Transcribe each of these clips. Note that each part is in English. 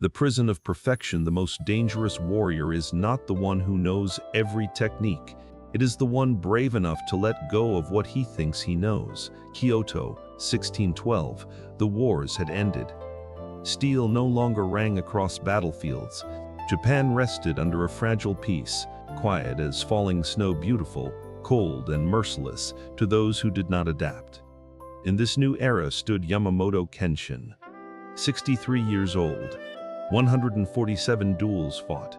The prison of perfection, the most dangerous warrior is not the one who knows every technique. It is the one brave enough to let go of what he thinks he knows. Kyoto, 1612. The wars had ended. Steel no longer rang across battlefields. Japan rested under a fragile peace, quiet as falling snow, beautiful, cold and merciless to those who did not adapt. In this new era stood Yamamoto Kenshin, 63 years old, 147 duels fought,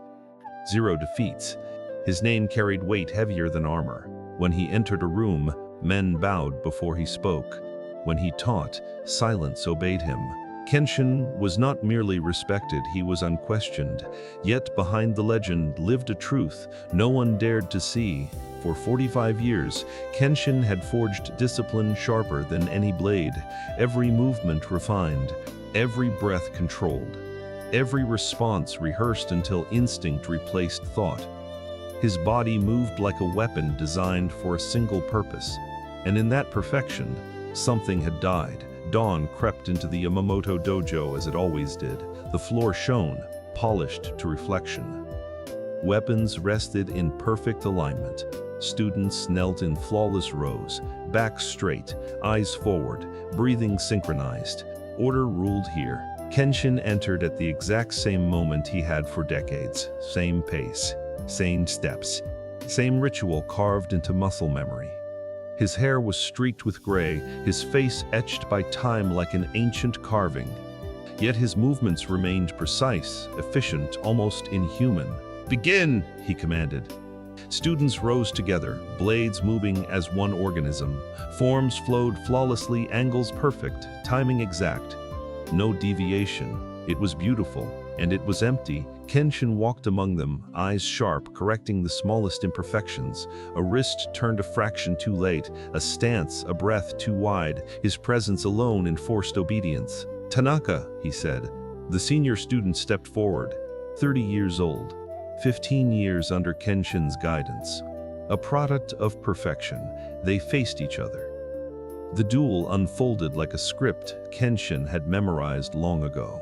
0 defeats. His name carried weight heavier than armor. When he entered a room, men bowed before he spoke. When he taught, silence obeyed him. Kenshin was not merely respected, he was unquestioned. Yet behind the legend lived a truth no one dared to see. For 45 years, Kenshin had forged discipline sharper than any blade, every movement refined, every breath controlled, every response rehearsed until instinct replaced thought. His body moved like a weapon designed for a single purpose, and in that perfection, something had died. Dawn crept into the Yamamoto dojo as it always did. The floor shone, polished to reflection. Weapons rested in perfect alignment. Students knelt in flawless rows, backs straight, eyes forward, breathing synchronized. Order ruled here. Kenshin entered at the exact same moment he had for decades. Same pace, same steps, same ritual carved into muscle memory. His hair was streaked with gray, his face etched by time like an ancient carving. Yet his movements remained precise, efficient, almost inhuman. "Begin!" he commanded. Students rose together, blades moving as one organism. Forms flowed flawlessly, angles perfect, timing exact. No deviation. It was beautiful, and it was empty. Kenshin walked among them, eyes sharp, correcting the smallest imperfections. A wrist turned a fraction too late, a stance, a breath too wide. His presence alone enforced obedience. "Tanaka," he said. The senior student stepped forward, 30 years old, 15 years under Kenshin's guidance. A product of perfection, they faced each other. The duel unfolded like a script Kenshin had memorized long ago.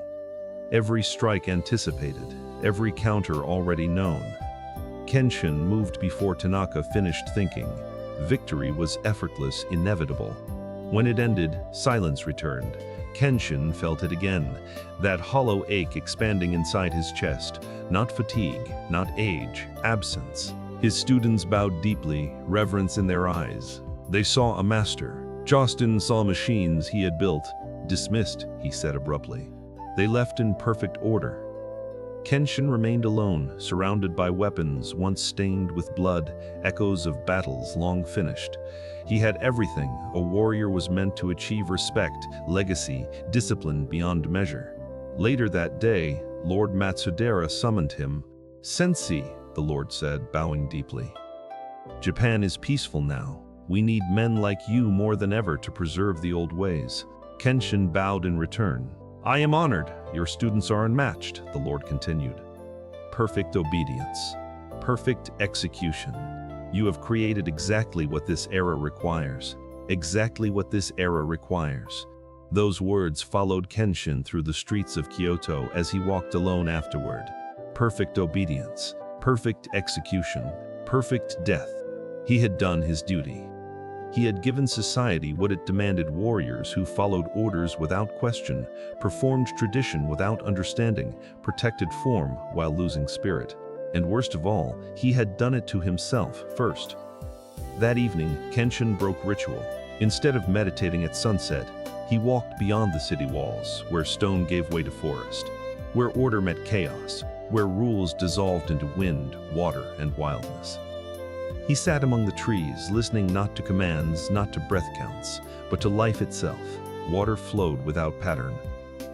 Every strike anticipated, every counter already known. Kenshin moved before Tanaka finished thinking. Victory was effortless, inevitable. When it ended, silence returned. Kenshin felt it again, that hollow ache expanding inside his chest. Not fatigue, not age, absence. His students bowed deeply, reverence in their eyes. They saw a master. Jostin saw machines he had built. "Dismissed," he said abruptly. They left in perfect order. Kenshin remained alone, surrounded by weapons once stained with blood, echoes of battles long finished. He had everything a warrior was meant to achieve: respect, legacy, discipline beyond measure. Later that day, Lord Matsudaira summoned him. "Sensei," the Lord said, bowing deeply. "Japan is peaceful now. We need men like you more than ever to preserve the old ways." Kenshin bowed in return. "I am honored. Your students are unmatched," the Lord continued. "Perfect obedience, perfect execution. You have created exactly what this era requires. Exactly what this era requires." Those words followed Kenshin through the streets of Kyoto as he walked alone afterward. Perfect obedience, perfect execution, perfect death. He had done his duty. He had given society what it demanded: warriors who followed orders without question, performed tradition without understanding, protected form while losing spirit. And worst of all, he had done it to himself first. That evening, Kenshin broke ritual. Instead of meditating at sunset, he walked beyond the city walls, where stone gave way to forest, where order met chaos, where rules dissolved into wind, water, and wildness. He sat among the trees, listening not to commands, not to breath counts, but to life itself. Water flowed without pattern.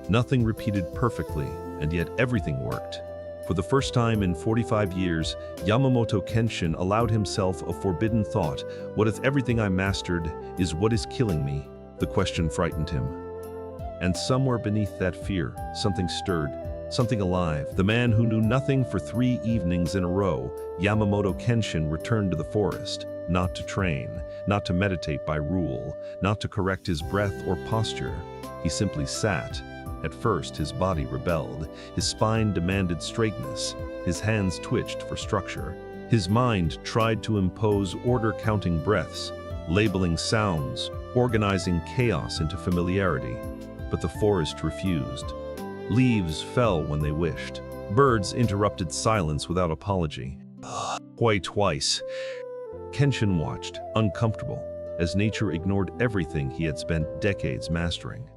Nothing repeated perfectly, and yet everything worked. For the first time in 45 years, Yamamoto Kenshin allowed himself a forbidden thought. What if everything I mastered is what is killing me? The question frightened him. And somewhere beneath that fear, something stirred. Something alive. The man who knew nothing for 3 evenings in a row, Yamamoto Kenshin, returned to the forest, not to train, not to meditate by rule, not to correct his breath or posture. He simply sat, At first, his body rebelled. His spine demanded straightness. His hands twitched for structure. His mind tried to impose order, counting breaths, labeling sounds, organizing chaos into familiarity. But the forest refused. Leaves fell when they wished. Birds interrupted silence without apology. Twice. Kenshin watched, uncomfortable, as nature ignored everything he had spent decades mastering.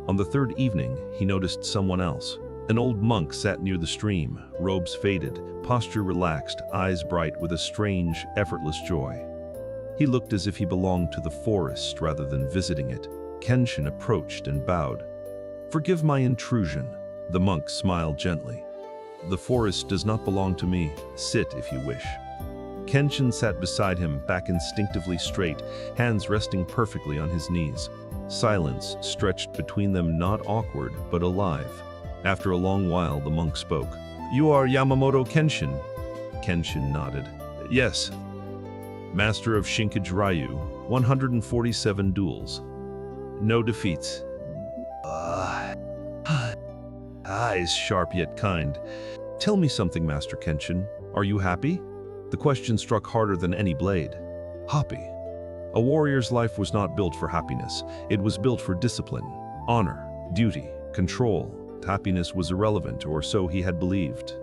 On the third evening, he noticed someone else. An old monk sat near the stream, robes faded, posture relaxed, eyes bright with a strange, effortless joy. He looked as if he belonged to the forest rather than visiting it. Kenshin approached and bowed. "Forgive my intrusion." The monk smiled gently. "The forest does not belong to me. Sit if you wish." Kenshin sat beside him, back instinctively straight, hands resting perfectly on his knees. Silence stretched between them, not awkward, but alive. After a long while, the monk spoke. "You are Yamamoto Kenshin?" Kenshin nodded. "Yes." "Master of Shinkage-ryu, 147 duels. No defeats." Eyes sharp yet kind. "Tell me something, Master Kenshin. Are you happy?" The question struck harder than any blade. Happy. A warrior's life was not built for happiness. It was built for discipline, honor, duty, control. Happiness was irrelevant, or so he had believed.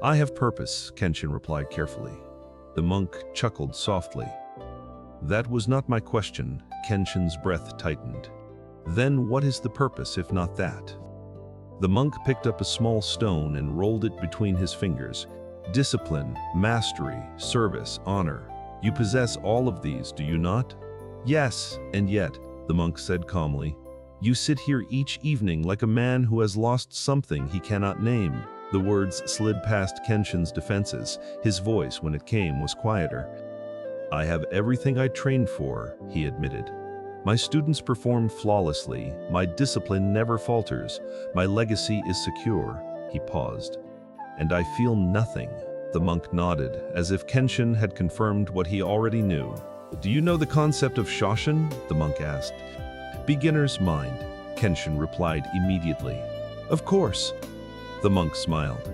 "I have purpose," Kenshin replied carefully. The monk chuckled softly. "That was not my question." Kenshin's breath tightened. "Then what is the purpose if not that?" The monk picked up a small stone and rolled it between his fingers. "Discipline, mastery, service, honor. You possess all of these, do you not?" "Yes, and yet," the monk said calmly, "you sit here each evening like a man who has lost something he cannot name." The words slid past Kenshin's defenses. His voice, when it came, was quieter. "I have everything I trained for," he admitted. "My students perform flawlessly. My discipline never falters. My legacy is secure." He paused. "And I feel nothing." The monk nodded, as if Kenshin had confirmed what he already knew. "Do you know the concept of Shoshin?" the monk asked. "Beginner's mind," Kenshin replied immediately. "Of course." The monk smiled.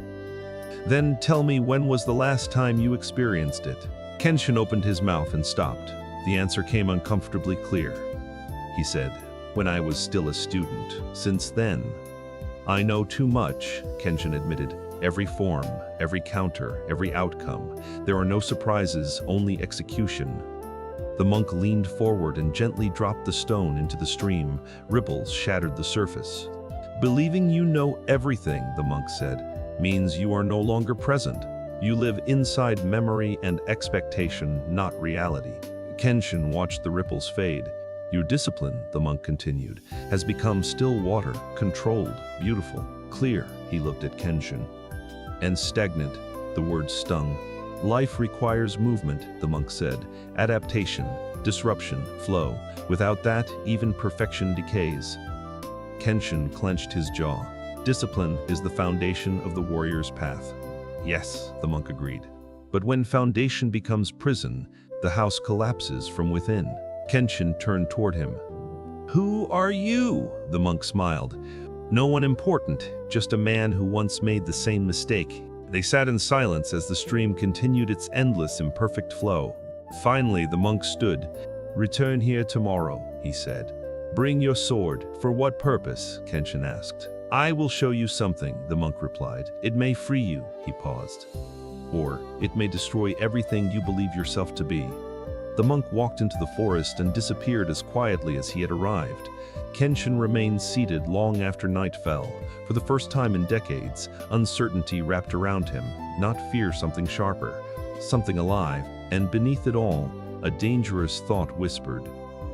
"Then tell me, when was the last time you experienced it?" Kenshin opened his mouth and stopped. The answer came uncomfortably clear. He said, "When I was still a student. Since then." "I know too much," Kenshin admitted. "Every form, every counter, every outcome. There are no surprises, only execution." The monk leaned forward and gently dropped the stone into the stream. Ripples shattered the surface. "Believing you know everything," the monk said, "means you are no longer present. You live inside memory and expectation, not reality." Kenshin watched the ripples fade. "Your discipline," the monk continued, "has become still water, controlled, beautiful, clear." He looked at Kenshin. "And stagnant," the word stung. "Life requires movement," the monk said. "Adaptation, disruption, flow. Without that, even perfection decays." Kenshin clenched his jaw. "Discipline is the foundation of the warrior's path." "Yes," the monk agreed. "But when foundation becomes prison, the house collapses from within." Kenshin turned toward him. "Who are you?" the monk smiled. "No one important, just a man who once made the same mistake." They sat in silence as the stream continued its endless, imperfect flow. Finally, the monk stood. "Return here tomorrow," he said. "Bring your sword." "For what purpose?" Kenshin asked. "I will show you something," the monk replied. "It may free you," he paused. "Or it may destroy everything you believe yourself to be." The monk walked into the forest and disappeared as quietly as he had arrived. Kenshin remained seated long after night fell. For the first time in decades, uncertainty wrapped around him, not fear, something sharper, something alive, and beneath it all, a dangerous thought whispered.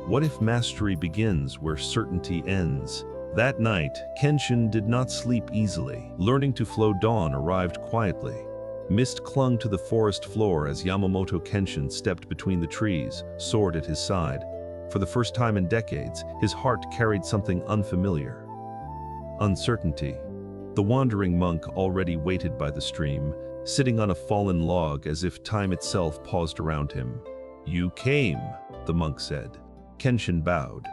What if mastery begins where certainty ends? That night, Kenshin did not sleep easily. Learning to flow dawn arrived quietly. Mist clung to the forest floor as Yamamoto Kenshin stepped between the trees, sword at his side. For the first time in decades, his heart carried something unfamiliar. Uncertainty. The wandering monk already waited by the stream, sitting on a fallen log as if time itself paused around him. "You came," the monk said. Kenshin bowed.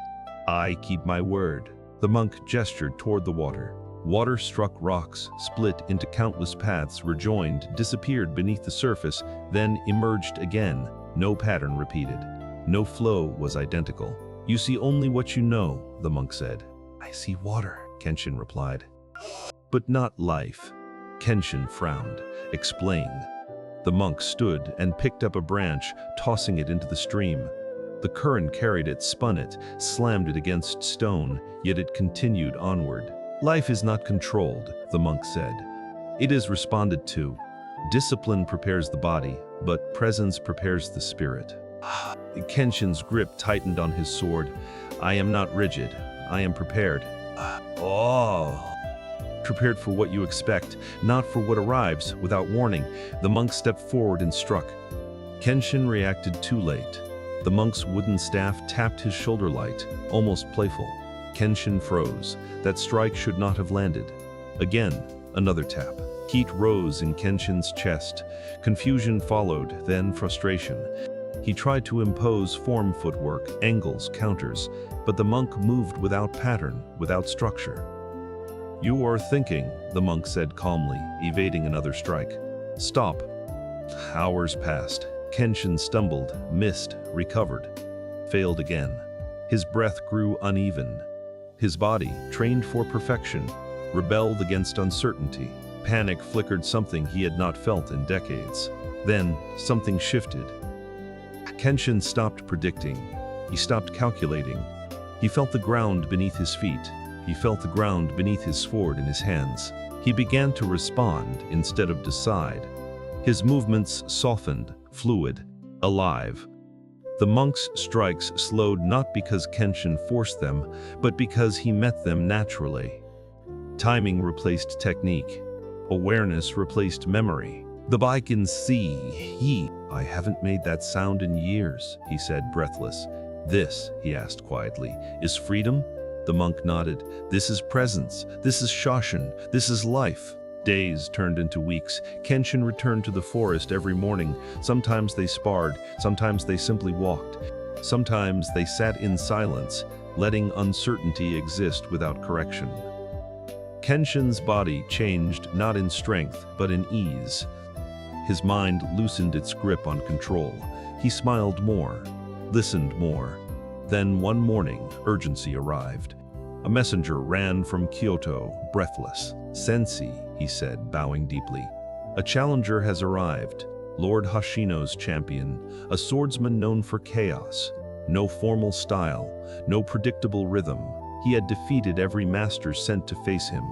"I keep my word." The monk gestured toward the water. Water struck rocks, split into countless paths, rejoined, disappeared beneath the surface, then emerged again. No pattern repeated. No flow was identical. "You see only what you know," the monk said. "I see water," Kenshin replied. "But not life." Kenshin frowned. "Explain." The monk stood and picked up a branch, tossing it into the stream. The current carried it, spun it, slammed it against stone, yet it continued onward. "Life is not controlled," the monk said. "It is responded to. Discipline prepares the body, but presence prepares the spirit." Kenshin's grip tightened on his sword. "I am not rigid. I am prepared." Prepared for what you expect, not for what arrives without warning. The monk stepped forward and struck. Kenshin reacted too late. The monk's wooden staff tapped his shoulder light, almost playful. Kenshin froze. That strike should not have landed. Again, another tap. Heat rose in Kenshin's chest. Confusion followed, then frustration. He tried to impose form footwork, angles, counters, but the monk moved without pattern, without structure. "You are thinking," the monk said calmly, evading another strike. "Stop." Hours passed. Kenshin stumbled, missed, recovered, failed again. His breath grew uneven. His body, trained for perfection, rebelled against uncertainty. Panic flickered something he had not felt in decades. Then, something shifted. Kenshin stopped predicting. He stopped calculating. He felt the ground beneath his feet. He felt the ground beneath his sword in his hands. He began to respond instead of decide. His movements softened, fluid, alive. The monk's strikes slowed not because Kenshin forced them, but because he met them naturally. Timing replaced technique. Awareness replaced memory. "The I can see. I haven't made that sound in years," he said, breathless. "This," he asked quietly, "is freedom?" The monk nodded. "This is presence. This is Shoshin. This is life." Days turned into weeks. Kenshin returned to the forest every morning. Sometimes they sparred, sometimes they simply walked. Sometimes they sat in silence, letting uncertainty exist without correction. Kenshin's body changed not in strength, but in ease. His mind loosened its grip on control. He smiled more, listened more. Then one morning, urgency arrived. A messenger ran from Kyoto, breathless. "Sensei," he said, bowing deeply. "A challenger has arrived. Lord Hoshino's champion, a swordsman known for chaos. No formal style, no predictable rhythm. He had defeated every master sent to face him."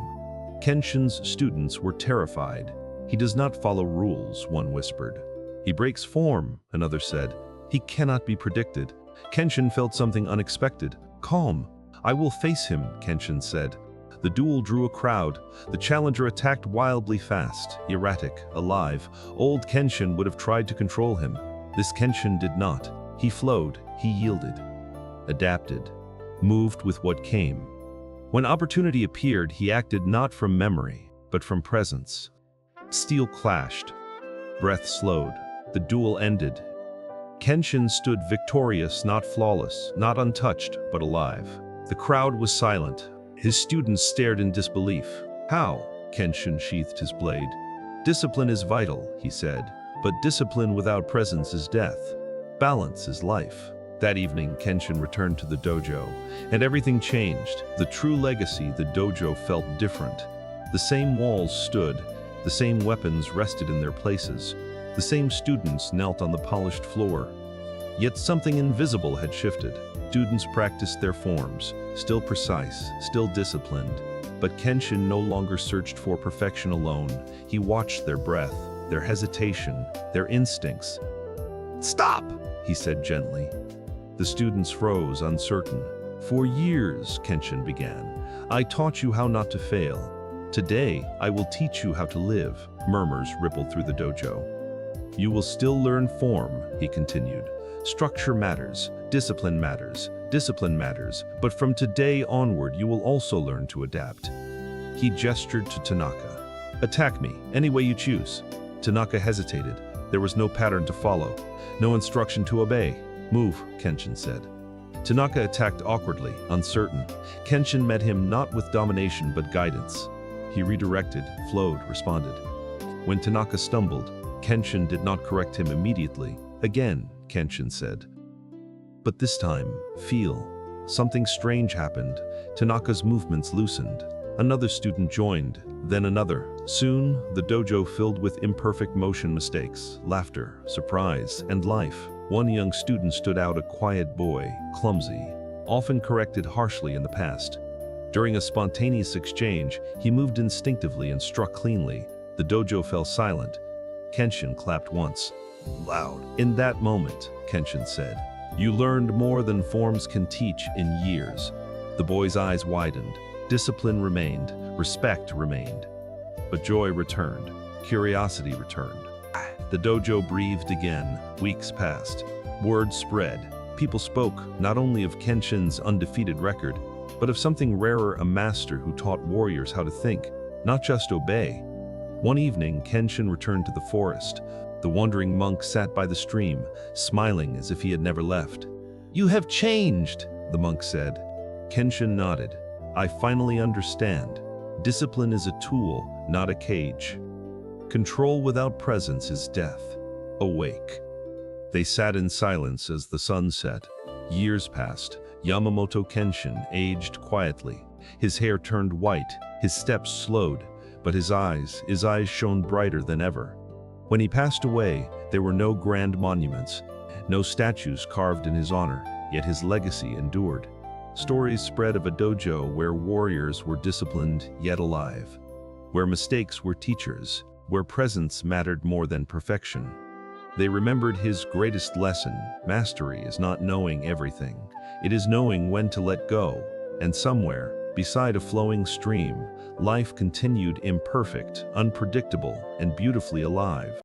Kenshin's students were terrified. "He does not follow rules," one whispered. "He breaks form," another said. "He cannot be predicted." Kenshin felt something unexpected. "Calm. I will face him," Kenshin said. The duel drew a crowd. The challenger attacked wildly fast, erratic, alive. Old Kenshin would have tried to control him. This Kenshin did not. He flowed, he yielded, adapted, moved with what came. When opportunity appeared, he acted not from memory, but from presence. Steel clashed. Breath slowed. The duel ended. Kenshin stood victorious, not flawless, not untouched, but alive. The crowd was silent. His students stared in disbelief. "How?" Kenshin sheathed his blade. "Discipline is vital," he said, "but discipline without presence is death. Balance is life." That evening, Kenshin returned to the dojo, and everything changed. The true legacy, the dojo felt different. The same walls stood, the same weapons rested in their places, the same students knelt on the polished floor. Yet something invisible had shifted. Students practiced their forms, still precise, still disciplined. But Kenshin no longer searched for perfection alone. He watched their breath, their hesitation, their instincts. "Stop!" he said gently. The students froze, uncertain. "For years," Kenshin began, "I taught you how not to fail. Today, I will teach you how to live." Murmurs rippled through the dojo. "You will still learn form," he continued. "Structure matters, discipline matters, but from today onward you will also learn to adapt." He gestured to Tanaka. "Attack me, any way you choose." Tanaka hesitated. There was no pattern to follow, no instruction to obey. "Move," Kenshin said. Tanaka attacked awkwardly, uncertain. Kenshin met him not with domination but guidance. He redirected, flowed, responded. When Tanaka stumbled, Kenshin did not correct him immediately. Again, Kenshin said. But this time, feel. Something strange happened. Tanaka's movements loosened. Another student joined, then another. Soon, the dojo filled with imperfect motion mistakes, laughter, surprise, and life. One young student stood out, a quiet boy, clumsy, often corrected harshly in the past. During a spontaneous exchange, he moved instinctively and struck cleanly. The dojo fell silent. Kenshin clapped once, loud. In that moment, Kenshin said, "You learned more than forms can teach in years." The boy's eyes widened. Discipline remained, respect remained. But joy returned, curiosity returned. The dojo breathed again. Weeks passed. Word spread. People spoke not only of Kenshin's undefeated record, but of something rarer, a master who taught warriors how to think, not just obey. One evening, Kenshin returned to the forest. The wandering monk sat by the stream, smiling as if he had never left. "You have changed," the monk said. Kenshin nodded. "I finally understand. Discipline is a tool, not a cage. Control without presence is death. Awake." They sat in silence as the sun set. Years passed. Yamamoto Kenshin aged quietly. His hair turned white, his steps slowed, but his eyes shone brighter than ever. When he passed away, there were no grand monuments, no statues carved in his honor, yet his legacy endured. Stories spread of a dojo where warriors were disciplined yet alive, where mistakes were teachers, where presence mattered more than perfection. They remembered his greatest lesson: mastery is not knowing everything. It is knowing when to let go. And somewhere, beside a flowing stream, life continued, imperfect, unpredictable, and beautifully alive.